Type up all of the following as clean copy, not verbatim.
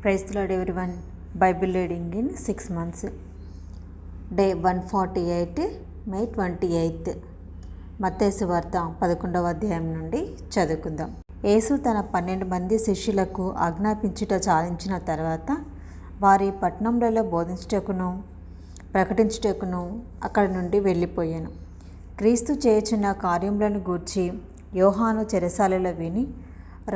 Praise the lord everyone. Bible reading in 6 months. Day 148, May 28. మత్తయి సువార్త 11వ అధ్యాయం నుండి చదువుకుందాం. యేసు తన 12 మంది శిష్యులకు ఆజ్ఞాపించుట చాలించిన తర్వాత వారి పట్టణములలో బోధించుటకును ప్రకటించుటకును అక్కడి నుండి వెళ్ళిపోయాను. క్రీస్తు చేయుచున్న కార్యములను గూర్చి యోహాను చెరసాలలో విని,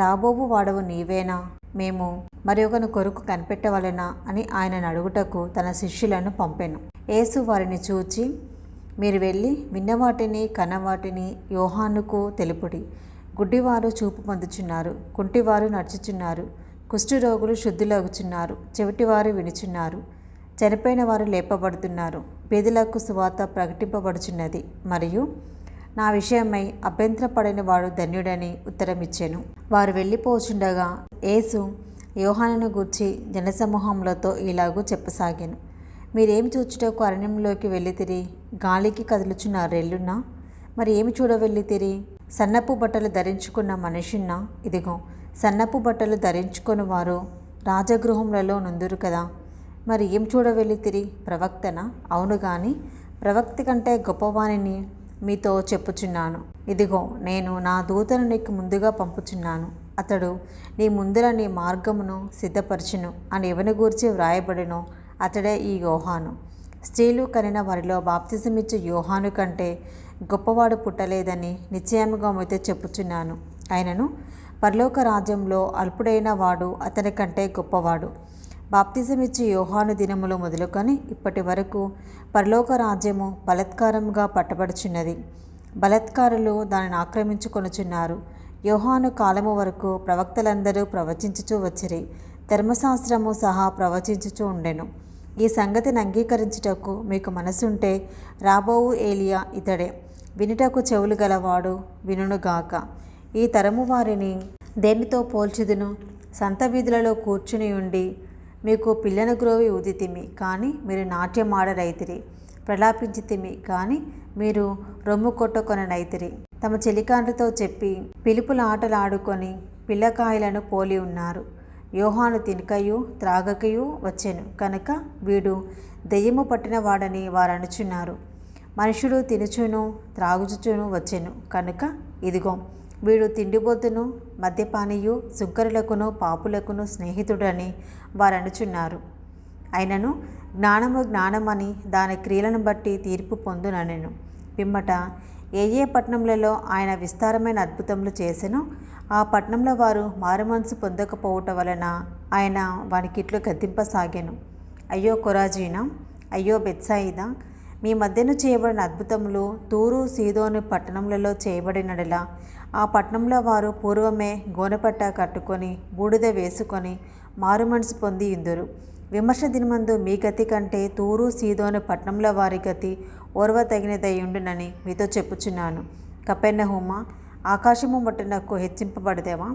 రాబోవు వాడవు నీవేనా, మేము మరి ఒకని కొరకు కనిపెట్టవలెనా అని ఆయనను అడుగుటకు తన శిష్యులను పంపెను. యేసు వారిని చూచి, మీరు వెళ్ళి విన్నవాటిని కన్నవాటిని యోహానుకు తెలుపుడి. గుడ్డివారు చూపు పొందుచున్నారు, కుంటివారు నడుచుచున్నారు, కుష్ఠరోగులు శుద్ధులగుచున్నారు, చెవిటివారు వినుచున్నారు, చనిపోయిన వారు లేపబడుతున్నారు, పేదలకు సువార్త ప్రకటింపబడుచున్నది, మరియు నా విషయమై అభ్యంతరపడిన వాడు ధన్యుడని ఉత్తరమిచ్చెను. వారు వెళ్ళిపోచుండగా యేసు యోహానును గూర్చి జనసమూహములతో ఇలాగూ చెప్పసాగాను. మీరేమి చూచుటకు అరణ్యంలోకి వెళ్ళితిరి? గాలికి కదులుచున్న రెల్లున్నా? మరి ఏమి చూడవెళ్ళితిరి? సన్నపు బట్టలు ధరించుకున్న మనిషిన్నా? ఇదిగో, సన్నపు బట్టలు ధరించుకొని వారు రాజగృహములలో నుందురు కదా. మరి ఏం చూడవెళ్ళితిరి? ప్రవక్తనా? అవును గాని ప్రవక్త కంటే గొప్పవానిని మీతో చెప్పుచున్నాను. ఇదిగో, నేను నా దూతను నీకు ముందుగా పంపుచున్నాను. అతడు నీ ముందర నీ మార్గమును సిద్ధపరచును అని ఎవని గూర్చి వ్రాయబడినో అతడే ఈ యోహాను. స్త్రీలు కనిన వారిలో బాప్తిజమిచ్చు యోహాను కంటే గొప్పవాడు పుట్టలేదని నిశ్చయముగా మీతో చెప్పుచున్నాను. ఆయనను పరలోక రాజ్యంలో అల్పుడైన వాడు అతని కంటే గొప్పవాడు. బాప్తిజమిచ్చు యోహాను దినములు మొదలుకొని ఇప్పటి వరకు పరలోక రాజ్యము బలత్కారముగా పట్టబడుచున్నది. బలత్కారులు దానిని ఆక్రమించుకొనుచున్నారు. యోహాను కాలము వరకు ప్రవక్తలందరూ ప్రవచించుచూ వచ్చిరి, ధర్మశాస్త్రము సహా ప్రవచించుచూ ఉండెను. ఈ సంగతిని అంగీకరించుటకు మీకు మనసుంటే రాబోవు ఏలియా ఇతడే. వినుటకు చెవులు గలవాడు వినుగాక. ఈ తరము వారిని దేనితో పోల్చుదును? సంత వీధులలో కూర్చుని ఉండి మీకు పిల్లను గ్రోవి ఊదితిమి, కానీ మీరు నాట్యమాడరైతిరి. ప్రలాపించితిమి, కానీ మీరు రొమ్ము కొట్టుకొననైతిరి. తమ చెలికాండ్రతో చెప్పి పిలుపుల ఆటలు ఆడుకొని పిల్లకాయలను పోలి ఉన్నారు. యోహాను తినకయు త్రాగకయు వచ్చెను కనుక వీడు దెయ్యము పట్టిన వాడని వారు అనుచున్నారు. మనుషుడు తినుచును త్రాగుచును వచ్చెను కనుక ఇదిగో, వీడు తిండిబోతును మద్యపానీయు సుంకరులకును పాపులకును స్నేహితుడని వారు అనుచున్నారు. అయినను జ్ఞానము జ్ఞానమని దాని క్రియలను బట్టి తీర్పు పొందుననెను. పిమ్మట ఏ పట్టణములలో ఆయన విస్తారమైన అద్భుతములు చేసెనో ఆ పట్టణంలో వారు మారుమనసు పొందకపోవట వలన ఆయన వానికిట్లు గద్దింపసాగాను. అయ్యో కొరాజీనా, అయ్యో బెత్సాయిదా, మీ మధ్యను చేయబడిన అద్భుతములు తూరు సీదోను పట్టణములలో చేయబడినడలా ఆ పట్టణంలో వారు పూర్వమే గోనెపట్ట కట్టుకొని బూడిద వేసుకొని మారుమనసు పొంది ఇందురు. విమర్శ దినమందు మీ గతి కంటే తూరు సీదోను పట్టణంలో వారి గతి ఓర్వ తగినదయ్యుండునని మీతో చెప్పుచున్నాను. కపెర్నహూమా, ఆకాశము మట్టునకు హెచ్చింపబడదేవా?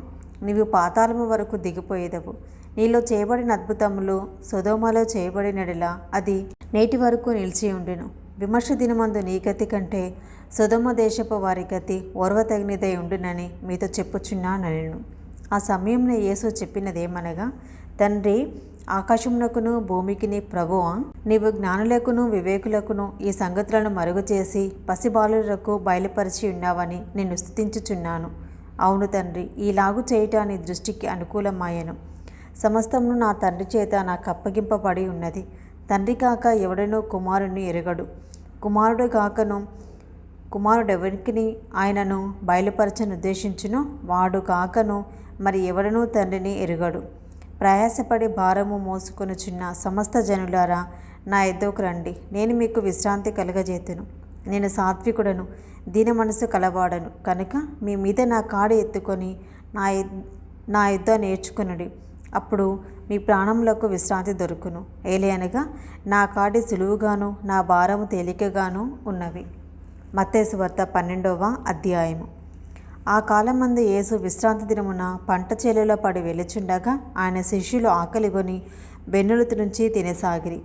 నీవు పాతాళము వరకు దిగిపోయేదవు. నీలో చేయబడిన అద్భుతములు సొదొమలో చేయబడినడలా అది నేటి వరకు నిలిచి ఉండును. విమర్శ దినమందు నీ గతి కంటే సొదొమ దేశపు వారి గతి ఓర్వ తగినదై ఉండునని మీతో చెప్పుచున్నానెను. ఆ సమయంలో యేసు చెప్పినదేమనగా, తండ్రి, ఆకాశమునకును భూమికిని ప్రభువా, నీవు జ్ఞానులకును వివేకులకును ఈ సంగతులను మరుగు చేసి పసిబాలులకు బయలుపరిచి ఉన్నావని నేను స్తుతించుచున్నాను. అవును తండ్రి, ఈలాగు చేయుట నీ దృష్టికి అనుకూలమాయెను. సమస్తమును నా తండ్రి చేత నాకు అప్పగింపబడి ఉన్నది. తండ్రి కాక ఎవడనూ కుమారుని ఎరుగడు, కుమారుడు కాకను కుమారుడెవరికి ఆయనను బయలుపరచనుద్దేశించునో వాడు కాకను మరి ఎవడనూ తండ్రిని ఎరుగడు. ప్రయాసపడి భారము మోసుకొనుచున్న సమస్త జనులారా, నా యొద్దకు రండి, నేను మీకు విశ్రాంతి కలుగజేతును. నేను సాత్వికుడను, దీన మనసు కలవాడను కనుక మీ మీద నా కాడి ఎత్తుకొని నా యొద్ద నేర్చుకునుడి. అప్పుడు మీ ప్రాణములకు విశ్రాంతి దొరుకును. ఏలయనగా నా కాడి సులువుగాను నా భారము తేలికగాను ఉన్నవి. మత్తయి సువార్త 12వ అధ్యాయము. ఆ కాలమందు యేసు విశ్రాంతి దినమున పంట చేలలో పడి వెలుచుండగా ఆయన శిష్యులు ఆకలిగొని వెన్నులు త్రుంచి తినసాగిరి.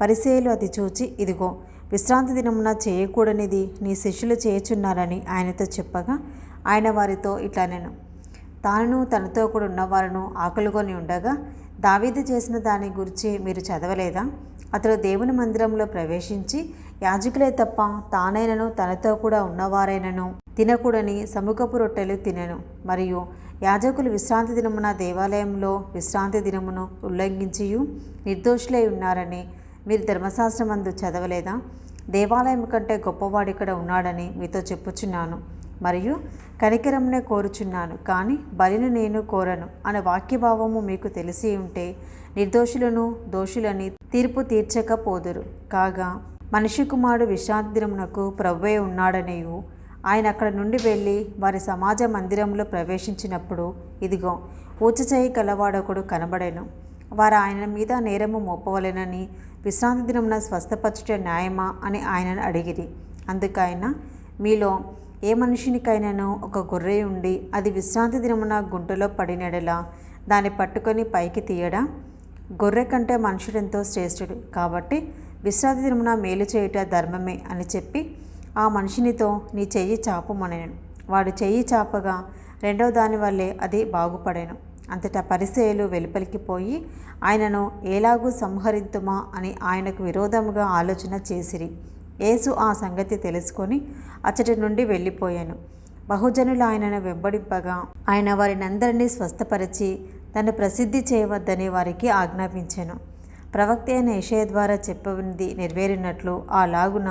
పరిసయ్యులు అది చూచి, ఇదిగో, విశ్రాంతి దినమున చేయకూడనిది నీ శిష్యులు చేయుచున్నారని ఆయనతో చెప్పగా ఆయన వారితో ఇట్లనెను, తాను తనతో కూడా ఉన్నవారును ఆకలిగొని ఉండగా దావీదు చేసిన దాని గురించి మీరు చదవలేదా? అతడు దేవుని మందిరంలో ప్రవేశించి యాజకులే తప్ప తానైనను తనతో కూడా ఉన్నవారైనను తినకూడని సముఖపు రొట్టెలు తినెను. మరియు యాజకులు విశ్రాంతి దినమున దేవాలయంలో విశ్రాంతి దినమును ఉల్లంఘించియు నిర్దోషులై ఉన్నారని మీరు ధర్మశాస్త్రమందు చదవలేదా? దేవాలయం కంటే గొప్పవాడిక్కడ ఉన్నాడని మీతో చెప్పుచున్నాను. మరియు కనికరమునే కోరుచున్నాను, కానీ బలిని నేను కోరను అనే వాక్యభావము మీకు తెలిసి ఉంటే నిర్దోషులను దోషులని తీర్పు తీర్చకపోదురు. కాగా మనిషి కుమారుడు విశ్రాంతి దినమునకు ప్రభువే ఉన్నాడనియు ఆయన అక్కడ నుండి వెళ్ళి వారి సమాజ మందిరంలో ప్రవేశించినప్పుడు ఇదిగో ఊచచేయి కలవాడొకడు కనబడెను. వారు ఆయన మీద నేరము మోపవలెనని విశ్రాంతి దినమున స్వస్థపరచుట న్యాయమా అని ఆయనను అడిగిరి. అందుకైనా మీలో ఏ మనుషునికైనాను ఒక గొర్రె ఉండి అది విశ్రాంతి దినమున గుంటలో పడినెడలా దాన్ని పట్టుకొని పైకి తీయడా? గొర్రె కంటే మనుషుడెంతో శ్రేష్ఠుడు కాబట్టి విశ్రాంతి దినమున మేలు చేయుట ధర్మమే అని చెప్పి ఆ మనిషినితో నీ చెయ్యి చాపమనెను. వాడు చెయ్యి చాపగా రెండవ దాని వల్లే అది బాగుపడెను. అంతటా పరిసయ్యులు వెలుపలికి పోయి ఆయనను ఎలాగూ సంహరింతుమా అని ఆయనకు విరోధముగా ఆలోచన చేసిరి. యేసు ఆ సంగతి తెలుసుకొని అచ్చటి నుండి వెళ్ళిపోయాను. బహుజనులు ఆయనను వెంబడింపగా ఆయన వారినందరినీ స్వస్థపరిచి తను ప్రసిద్ధి చేయవద్దని వారికి ఆజ్ఞాపించెను. ప్రవక్త అయిన యెషయా ద్వారా చెప్పినది నెరవేరినట్లు అలాగున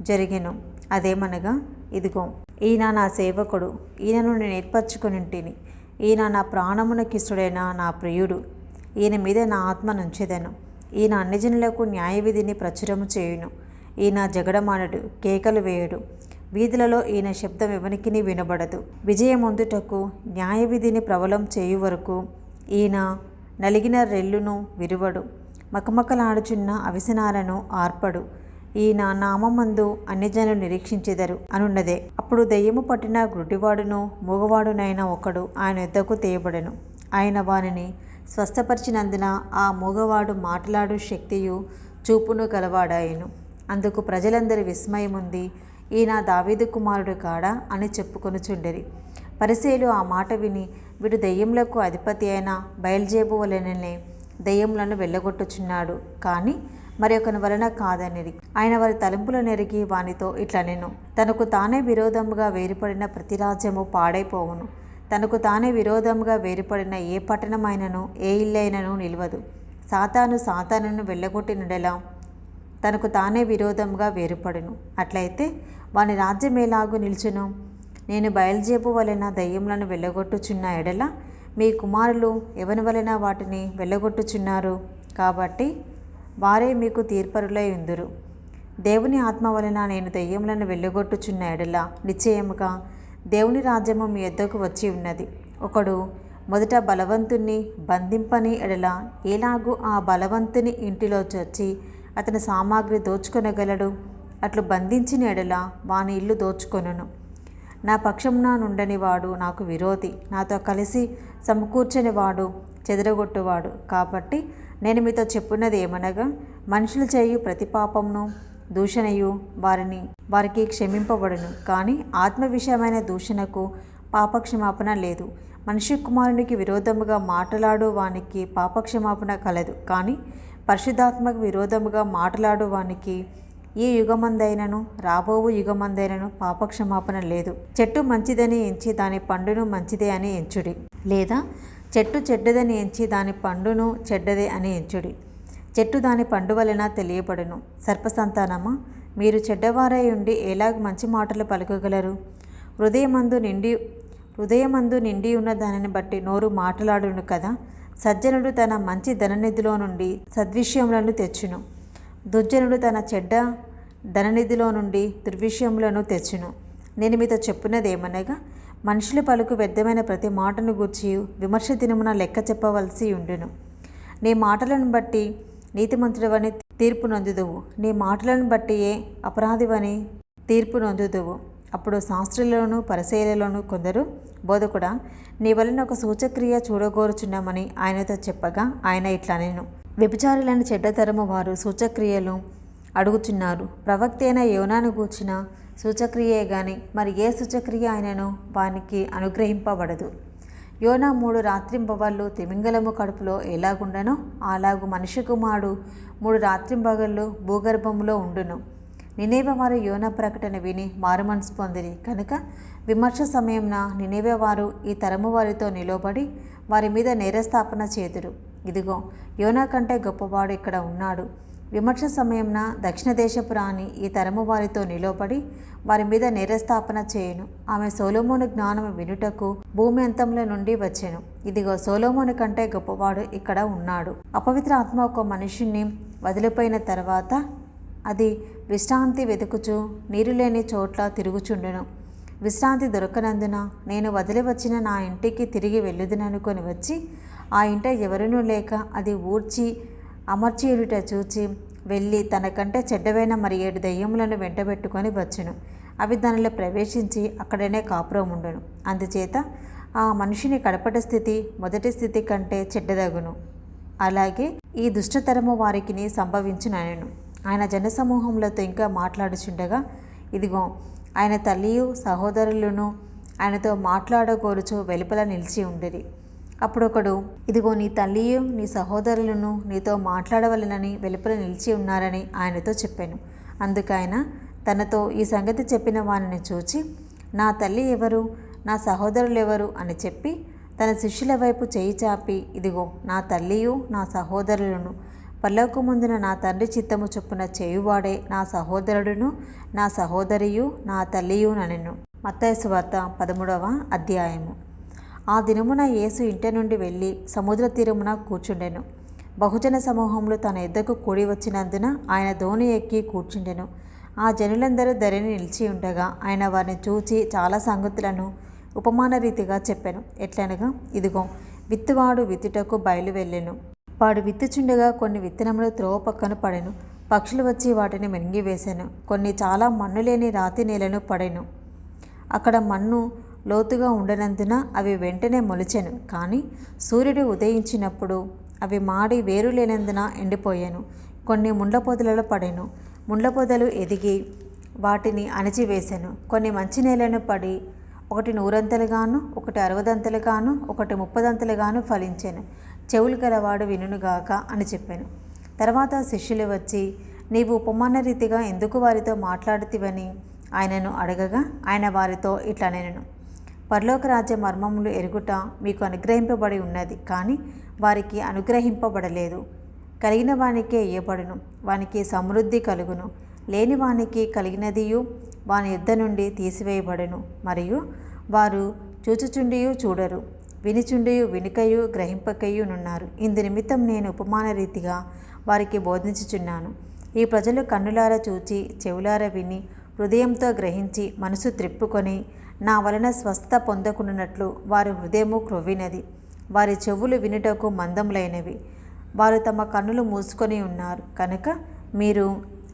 జరిగెను. అదేమనగా, ఇదిగో ఈయన నా సేవకుడు, ఈయనను నేను ఏర్పరచుకొనింటిని, ఈయన నా ప్రాణమునకిష్టుడైన నా ప్రియుడు, ఈయన మీద నా ఆత్మ నుంచెదను. ఈయన అన్ని జనులకు న్యాయవిధిని ప్రచురము చేయును. ఈయన జగడమానడు, కేకలు వేయడు. వీధులలో ఈయన శబ్దం ఎవనికిని వినబడదు. విజయమొందుటకు న్యాయవిధిని ప్రబలం చేయు వరకు ఈయన నలిగిన రెల్లును విరువడు, మకమకలాడుచున్న అవిసనాలను ఆర్పడు. ఈయన నామందు అన్యజనులు నిరీక్షించెదరు అనున్నదే. అప్పుడు దెయ్యము పట్టిన గుడ్డివాడును మూగవాడునైన ఒకడు ఆయన యొద్దకు తేయబడెను. ఆయన వానిని స్వస్థపరిచినందున ఆ మూగవాడు మాట్లాడు శక్తియు చూపును గలవాడాయెను. అందుకు ప్రజలందరి విస్మయముంది, ఈయన దావీదు కుమారుడు కాడా అని చెప్పుకొనుచుండిరి. పరిసయ్యులు ఆ మాట విని, వీడు దెయ్యములకు అధిపతి అయిన బయల్జేబు వలననే దెయ్యములను వెళ్ళగొట్టుచున్నాడు, కానీ మరి ఒకని వలన కాదనిరి. ఆయన వారి తలంపులు నెరిగి వానితో ఇట్లనెను, తనకు తానే విరోధముగా వేరుపడిన ప్రతి రాజ్యము పాడైపోవును. తనకు తానే విరోధముగా వేరుపడిన ఏ పట్టణమైనను ఏ ఇల్లైనను నిలవదు. సాతానును వెళ్ళగొట్టినడెలా తనకు తానే విరోధముగా వేరుపడును. అట్లయితే వాని రాజ్యం ఎలాగూ నిల్చును? నేను బయల్జేబు వలన దయ్యములను వెళ్ళగొట్టుచున్న ఎడల మీ కుమారులు ఎవని వలన వాటిని వెళ్ళగొట్టుచున్నారు? కాబట్టి వారే మీకు తీర్పరులై ఉందురు. దేవుని ఆత్మ వలన నేను దయ్యములను వెళ్ళగొట్టుచున్న ఎడల నిశ్చయముగా దేవుని రాజ్యము మీ యొద్దకు వచ్చి ఉన్నది. ఒకడు మొదట బలవంతుణ్ణి బంధింపని ఎడల ఎలాగూ ఆ బలవంతుని ఇంటిలో చొచ్చి అతని సామాగ్రి దోచుకొనగలడు? అట్లు బంధించిన ఎడల వాని ఇల్లు దోచుకొనును. నా పక్షమున నుండని వాడు నాకు విరోధి, నాతో కలిసి సమకూర్చని వాడు చెదరగొట్టువాడు. కాబట్టి నేను మీతో చెప్పున్నది ఏమనగా, మనుషులు చేయు ప్రతి పాపమును దూషణయు వారికి క్షమింపబడును, కానీ ఆత్మ విషయమైన దూషణకు పాపక్షమాపణ లేదు. మనిషి కుమారునికి విరోధముగా మాట్లాడు వానికి పాపక్షమాపణ కలదు, కానీ పరిశుద్ధాత్మకు విరోధముగా మాట్లాడు వానికి ఈ యుగమందైనను రాబోవు యుగమందైనను పాపక్షమాపణ లేదు. చెట్టు మంచిదని ఎంచి దాని పండును మంచిదే అని ఎంచుడి, లేదా చెట్టు చెడ్డదని ఎంచి దాని పండును చెడ్డదే అని ఎంచుడి. చెట్టు దాని పండు వలన తెలియబడును. సర్పసంతానమా, మీరు చెడ్డవారై ఉండి ఎలాగ మంచి మాటలు పలుకగలరు? హృదయమందు నిండి ఉన్న దానిని బట్టి నోరు మాట్లాడును కదా. సజ్జనుడు తన మంచి ధననిధిలో నుండి సద్విషయములను తెచ్చును, దుర్జనుడు తన చెడ్డ ధననిధిలో నుండి దుర్విషయములను తెచ్చును. నేను మీతో చెప్పున్నది ఏమనగా, మనుషులు పలుకు వ్యర్థమైన ప్రతి మాటను గూర్చి విమర్శ దినమున లెక్క చెప్పవలసి ఉండును. నీ మాటలను బట్టి నీతిమంతుడవని తీర్పు నొందుదువు, నీ మాటలను బట్టియే అపరాధివని తీర్పు నొందుదువు. అప్పుడు శాస్త్రులలోను పరిసయ్యులలోను కొందరు, బోధకుడా, నీ వలన ఒక సూచక్రియ చూడగోరుచున్నామని ఆయనతో చెప్పగా ఆయన ఇట్లనెను, వ్యభిచారులైన చెడ్డతరము వారు సూచక్రియలు అడుగుచున్నారు. ప్రవక్త అయిన యోనాను గూర్చిన సూచక్రియే గాని మరి ఏ సూచక్రియ ఆయనను వానికి అనుగ్రహింపబడదు. యోనా 3 రాత్రింబవళ్ళు తిమింగలము కడుపులో ఎలాగుండనో అలాగు మనిషి కుమారుడు 3 రాత్రింబగళ్ళు భూగర్భములో ఉండును. నినేవే వారు యోనా ప్రకటన విని మారుమనసు పొందిరి కనుక విమర్శ సమయంన నినేవే వారు ఈ తరము వారితో నిలబడి వారి మీద నేరస్థాపన చేదురు. ఇదిగో యోనా కంటే గొప్పవాడు ఇక్కడ ఉన్నాడు. విమర్శ సమయంన దక్షిణ దేశపు రాణి ఈ తరము వారితో నిలబడి వారి మీద నేరస్థాపన చేయును. ఆమె సొలొమోను జ్ఞానము వినుటకు భూమి అంతంలో నుండి వచ్చెను. ఇదిగో సొలొమోను కంటే గొప్పవాడు ఇక్కడ ఉన్నాడు. అపవిత్ర ఆత్మ ఒక మనిషిని వదిలిపోయిన తర్వాత అది విశ్రాంతి వెతుకుచు నీరు లేని చోట్ల తిరుగుచుండును. విశ్రాంతి దొరకనందున నేను వదిలి వచ్చిన నా ఇంటికి తిరిగి వెళ్ళుదుననుకొని వచ్చి ఆ ఇంట ఎవరునూ లేక అది ఊడ్చి అమర్చియుట చూచి వెళ్ళి తనకంటే చెడ్డవైన మరి 7 దెయ్యములను వెంటబెట్టుకొని వచ్చును. అవి దానిలో ప్రవేశించి అక్కడనే కాపురం ఉండును. అందుచేత ఆ మనిషిని కడపటి స్థితి మొదటి స్థితి కంటే చెడ్డదగును. అలాగే ఈ దుష్టతరము వారికి సంభవించుననెను. ఆయన జనసమూహములతో ఇంకా మాట్లాడుచుండగా ఇదిగో ఆయన తల్లియు సహోదరులను ఆయనతో మాట్లాడగోరుచు వెలుపల నిలిచి ఉండిరి. అప్పుడొకడు, ఇదిగో నీ తల్లియు నీ సహోదరులను నీతో మాట్లాడవలెనని వెలుపల నిలిచి ఉన్నారని ఆయనతో చెప్పాను. అందుకైన తనతో ఈ సంగతి చెప్పిన వారిని చూచి, నా తల్లి ఎవరు, నా సహోదరులు ఎవరు అని చెప్పి తన శిష్యుల వైపు చేయి చాపి, ఇదిగో నా తల్లియు నా సహోదరులను పరలోకమందున నా తండ్రి చిత్తము చొప్పున చేయువాడే నా సహోదరుడును నా సహోదరియు నా తల్లియు ననెను. మత్తయి సువార్త 13వ అధ్యాయము. ఆ దినమున యేసు ఇంటి నుండి వెళ్ళి సముద్ర తీరమున కూర్చుండెను. బహుజన సమూహములు తన ఎద్దకు కూడి వచ్చినందున ఆయన దోణి ఎక్కి కూర్చుండెను. ఆ జనులందరూ ధరణి నిలిచి ఉండగా ఆయన వారిని చూచి చాలా సంగతులను ఉపమాన రీతిగా చెప్పాను. ఎట్లనగా, ఇదిగో విత్తువాడు విత్తుటకు బయలు వెళ్ళెను. వాడు విత్తుచుండగా కొన్ని విత్తనములు త్రోవ పక్కన పడెను. పక్షులు వచ్చి వాటిని మింగివేశాను. కొన్ని చాలా మన్ను లేని రాతి నేలను పడెను. అక్కడ మన్ను లోతుగా ఉండనందున అవి వెంటనే మొలిచెను. కానీ సూర్యుడు ఉదయించినప్పుడు అవి మాడి వేరు లేనందున ఎండిపోయాను. కొన్ని ముండ్ల పొదలలో పడెను. ముండ్ల పొదలు ఎదిగి వాటిని అణిచివేశాను. కొన్ని మంచి నేలను పడి ఒకటి 100 ఒకటి 60 ఒకటి 30 ఫలించాను. చెవులు గలవాడు వినుగాక అని చెప్పాను. తర్వాత శిష్యులు వచ్చి, నీవు ఉపమాన రీతిగా ఎందుకు వారితో మాట్లాడుతివని ఆయనను అడగగా ఆయన వారితో ఇట్లా నేను, పరలోక రాజ్య మర్మములు ఎరుగుట మీకు అనుగ్రహింపబడి ఉన్నది, కానీ వారికి అనుగ్రహింపబడలేదు. కలిగిన వానికే ఇయ్యబడును, వానికి సమృద్ధి కలుగును. లేని వానికి కలిగినదియు వాని యుద్ధ నుండి తీసివేయబడును. మరియు వారు చూచుచుండియు చూడరు, వినిచుండియు వినుకయు గ్రహింపకయు నున్నారు. ఇందు నిమిత్తం నేను ఉపమాన రీతిగా వారికి బోధించుచున్నాను. ఈ ప్రజలు కన్నులారా చూచి చెవులారా విని హృదయంతో గ్రహించి మనసు త్రిప్పుకొని నా వలన స్వస్థత పొందకుండానట్లు వారి హృదయము క్రొవ్వినది, వారి చెవులు వినుటకు మందములైనవి, వారు తమ కన్నులు మూసుకొని ఉన్నారు. కనుక మీరు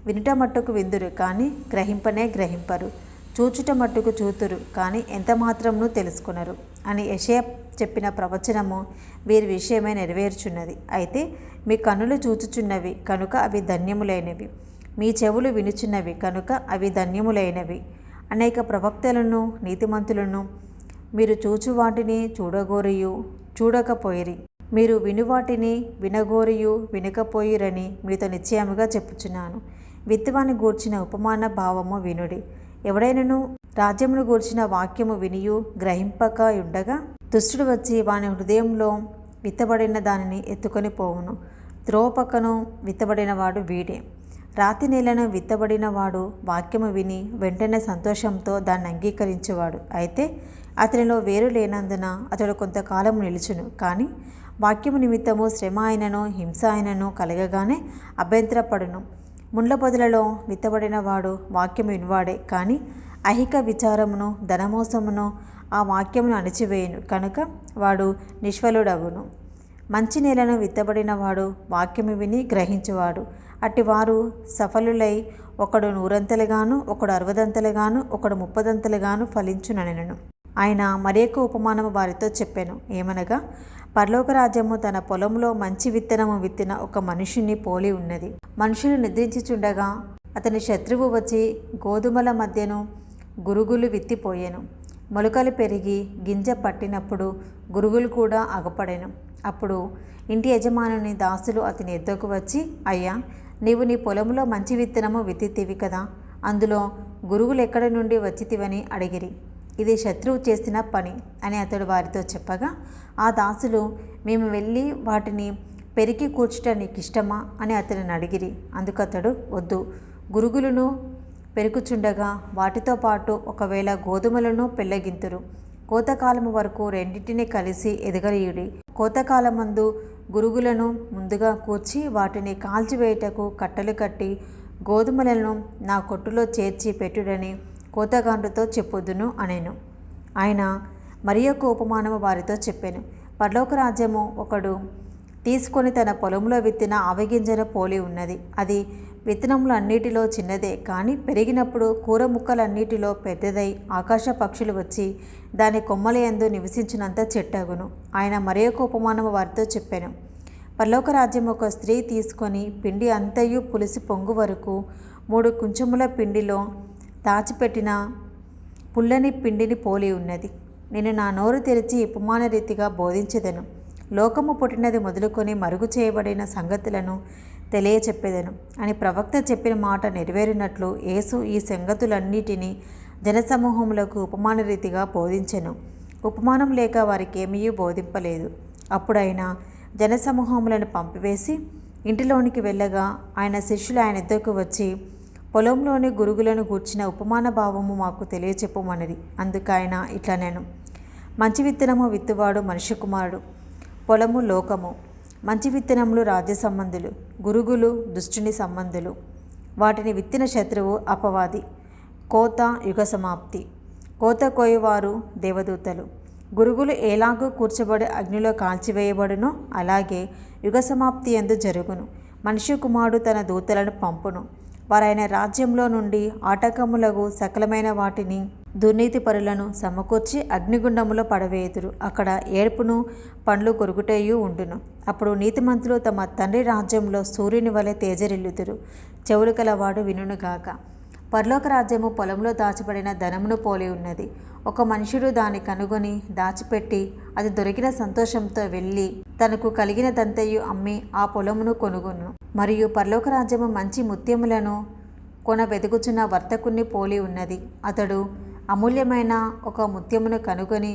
వినుట మట్టుకు విందురు కానీ గ్రహింపనే గ్రహింపరు, చూచుట మట్టుకు చూతురు కానీ ఎంత మాత్రమును తెలుసుకొనరు అని యెషయా చెప్పిన ప్రవచనము వీరి విషయమై నెరవేర్చున్నది. అయితే మీ కన్నులు చూచుచున్నవి కనుక అవి ధన్యములైనవి, మీ చెవులు వినుచున్నవి కనుక అవి ధన్యములైనవి. అనేక ప్రవక్తలను నీతిమంతులను మీరు చూచు వాటిని చూడగోరియు చూడకపోయిరి, మీరు వినువాటిని వినగోరియు వినకపోయిరని మీతో నిశ్చయముగా చెప్పుచున్నాను. విత్తువాని గూర్చిన ఉపమాన భావము వినుడి. ఎవడైనను రాజ్యమును గూర్చిన వాక్యము వినియు గ్రహింపక ఉండగా దుష్టుడు వచ్చి వాని హృదయంలో విత్తబడిన దానిని ఎత్తుకొని పోవును. త్రోవ పక్కను విత్తబడిన వాడు వీడే. రాతి నేలను విత్తబడిన వాడు వాక్యము విని వెంటనే సంతోషంతో దాన్ని అంగీకరించేవాడు. అయితే అతనిలో వేరు లేనందున అతడు కొంతకాలం నిలుచును. కానీ వాక్యము నిమిత్తము శ్రమ అయినను హింస అయినను కలగగానే అభ్యంతరపడును. ముండ్ల పొదలలో విత్తబడిన వాడు వాక్యము వినువాడే, కానీ ఐహిక విచారమును ధనమోసమును ఆ వాక్యమును అణిచివేయును కనుక వాడు నిష్ఫలుడగును. మంచి నేలను విత్తబడిన వాడు వాక్యము విని గ్రహించువాడు. అట్టివారు సఫలులై ఒకడు 100 ఒకడు 60 ఒకడు 30 ఫలించుననెను. ఆయన మరొక ఉపమానము వారితో చెప్పాను. ఏమనగా, పరలోక రాజ్యము తన పొలంలో మంచి విత్తనము విత్తిన ఒక మనుషుని పోలి ఉన్నది. మనుషులు నిద్రించుచుండగా అతని శత్రువు వచ్చి గోధుమల మధ్యను గురుగులు విత్తిపోయెను. మొలకలు పెరిగి గింజ పట్టినప్పుడు గురుగులు కూడా అగపడెను. అప్పుడు ఇంటి యజమానుని దాసులు అతని ఎద్దకు వచ్చి, అయ్యా, నీవు నీ పొలంలో మంచి విత్తనము విత్తితివి కదా, అందులో గురుగులు ఎక్కడి నుండి వచ్చితివని అడిగిరి. ఇది శత్రువు చేసిన పని అని అతడు వారితో చెప్పగా, ఆ దాసులు, మేము వెళ్ళి వాటిని పెరికి కూర్చుట నీకు ఇష్టమా అని అతనిని అడిగిరి. అందుకతడు, వద్దు, గురుగులను పెరుకుచుండగా వాటితో పాటు ఒకవేళ గోధుమలను పెళ్ళగింతురు. కోతకాలము వరకు రెండింటినీ కలిసి ఎదగనీయుడి. కోతకాలమందు గురుగులను ముందుగా కూర్చి వాటిని కాల్చివేయుటకు కట్టెలు కట్టి గోధుమలను నా కొట్టులో చేర్చి పెట్టుడని కోతగాండ్రుతో చెప్పుదును అనెను. ఆయన మరి యొక్క ఉపమానము వారితో చెప్పెను. పరలోక రాజ్యము ఒకడు తీసుకొని తన పొలంలో విత్తిన ఆవగింజను పోలి ఉన్నది. అది విత్తనములు అన్నిటిలో చిన్నదే, కానీ పెరిగినప్పుడు కూర ముక్కలన్నిటిలో పెద్దదై ఆకాశ పక్షులు వచ్చి దాని కొమ్మల యందు నివసించినంత చెట్టగును. ఆయన మరి యొక్క ఉపమానము వారితో చెప్పెను. పరలోక రాజ్యం ఒక స్త్రీ తీసుకొని పిండి అంతయు పులిసి పొంగు వరకు 3 కుంచముల పిండిలో దాచిపెట్టిన పుల్లని పిండిని పోలి ఉన్నది. నేను నా నోరు తెరిచి ఉపమాన రీతిగా బోధించెదను. లోకము పుట్టినది మొదలుకొని మరుగు చేయబడిన సంగతులను తెలియచెప్పేదను అని ప్రవక్త చెప్పిన మాట నెరవేరినట్లు యేసు ఈ సంగతులన్నిటినీ జనసమూహములకు ఉపమాన రీతిగా బోధించెను. ఉపమానం లేక వారికి ఏమీ బోధింపలేదు. అప్పుడైనా జనసమూహములను పంపివేసి ఇంటిలోనికి వెళ్ళగా ఆయన శిష్యులు ఆయన ఎద్దకు వచ్చి, పొలంలోని గురుగులను గూర్చిన ఉపమాన భావము మాకు తెలియచెప్పమనిది. అందుకైనా ఇట్లా నేను, మంచి విత్తనము విత్తువాడు మనుష్య కుమారుడు, పొలము లోకము. మంచి విత్తనములు రాజ్య సంబంధులు, గురుగులు దుష్టుని సంబంధులు. వాటిని విత్తిన శత్రువు అపవాది. కోత యుగ సమాప్తి. కోత కోయువారు దేవదూతలు. గురుగులు ఎలాగూ కూర్చబడి అగ్నిలో కాల్చివేయబడునో అలాగే యుగ సమాప్తి యందు జరుగును. మనుష్య కుమారుడు తన దూతలను పంపును. వారైన రాజ్యంలో నుండి ఆటకములకు సకలమైన వాటిని దుర్నీతి పరులను సమకూర్చి అగ్నిగుండములో పడవేయుదురు. అక్కడ ఏడుపును పండ్లు కొరుకుటయు ఉండును. అప్పుడు నీతిమంతులు తమ తండ్రి రాజ్యంలో సూర్యుని వలె తేజరిల్లుదురు. చెవులు కలవాడు వినుగాక. పరలోక రాజ్యము పొలంలో దాచబడిన ధనమును పోలి ఉన్నది. ఒక మనుషుడు దాన్ని కనుగొని దాచిపెట్టి అది దొరికిన సంతోషంతో వెళ్ళి తనకు కలిగినదంతయు అమ్మి ఆ పొలమును కొనుగొను. మరియు పరలోక రాజ్యము మంచి ముత్యములను కొన వెతుకుచున్న వర్తకుని పోలి ఉన్నది. అతడు అమూల్యమైన ఒక ముత్యమును కనుగొని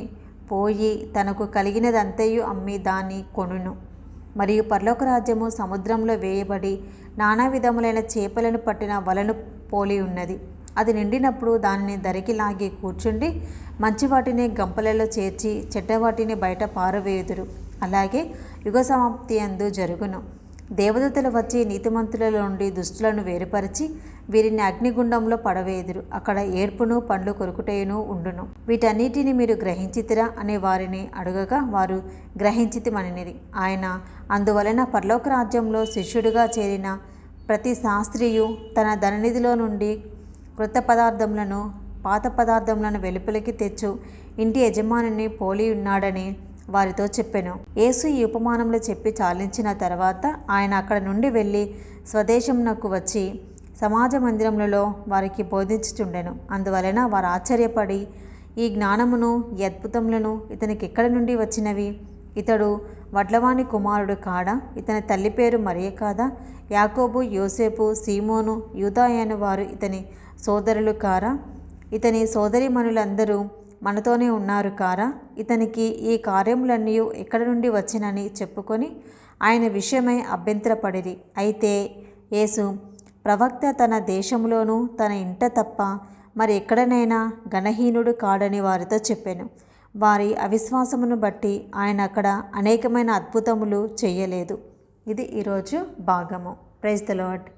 పోయి తనకు కలిగినదంతయు అమ్మి దాన్ని కొనును. మరియు పరలోక రాజ్యము సముద్రంలో వేయబడి నానా విధములైన చేపలను పట్టిన వలను పోలి ఉన్నది. అది నిండినప్పుడు దానిని దరికి లాగి కూర్చుండి మంచి వాటిని గంపలలో చేర్చి చెడ్డ వాటిని బయట పారవేయుదురు. అలాగే యుగ సమాప్తి యందు జరుగును. దేవదూతలు వచ్చి నీతిమంతులలో నుండి దుష్టులను వేరుపరిచి వీరిని అగ్నిగుండంలో పడవేయుదురు. అక్కడ ఏడ్పును పండ్లు కొరుకుటయును ఉండును. వీటన్నిటిని మీరు గ్రహించితిరా అని వారిని అడుగగా వారు గ్రహించితిమనిరి. ఆయన అందువలన పరలోక రాజ్యంలో శిష్యుడిగా చేరిన ప్రతి శాస్త్రియు తన ధననిధిలో నుండి క్రొత్త పదార్థములను పాత పదార్థములను వెలుపలికి తెచ్చు ఇంటి యజమానిని పోలి ఉన్నాడని వారితో చెప్పెను. యేసు ఈ ఉపమానంలో చెప్పి చాలించిన తర్వాత ఆయన అక్కడ నుండి వెళ్ళి స్వదేశమునకు వచ్చి సమాజ మందిరములలో వారికి బోధించుచుండెను. అందువలన వారు ఆశ్చర్యపడి, ఈ జ్ఞానమును ఈ అద్భుతములను ఇతనికి ఎక్కడి నుండి వచ్చినవి? ఇతడు వడ్లవాని కుమారుడు కాడా? ఇతని తల్లి పేరు మరియ కాదా? యాకోబు, యోసేపు, సీమోను, యూదా అను వారు ఇతని సోదరులు కారా? ఇతని సోదరీమణులందరూ మనతోనే ఉన్నారు కారా? ఇతనికి ఈ కార్యములన్నీ ఎక్కడి నుండి వచ్చినని చెప్పుకొని ఆయన విషయమై అభ్యంతరపడిరి. అయితే యేసు, ప్రవక్త తన దేశంలోనూ తన ఇంట తప్ప మరి ఎక్కడనైనా గణహీనుడు కాడని వారితో చెప్పెను. వారి అవిశ్వాసమును బట్టి ఆయన అక్కడ అనేకమైన అద్భుతములు చేయలేదు. ఇది ఈరోజు భాగము. Praise the lord.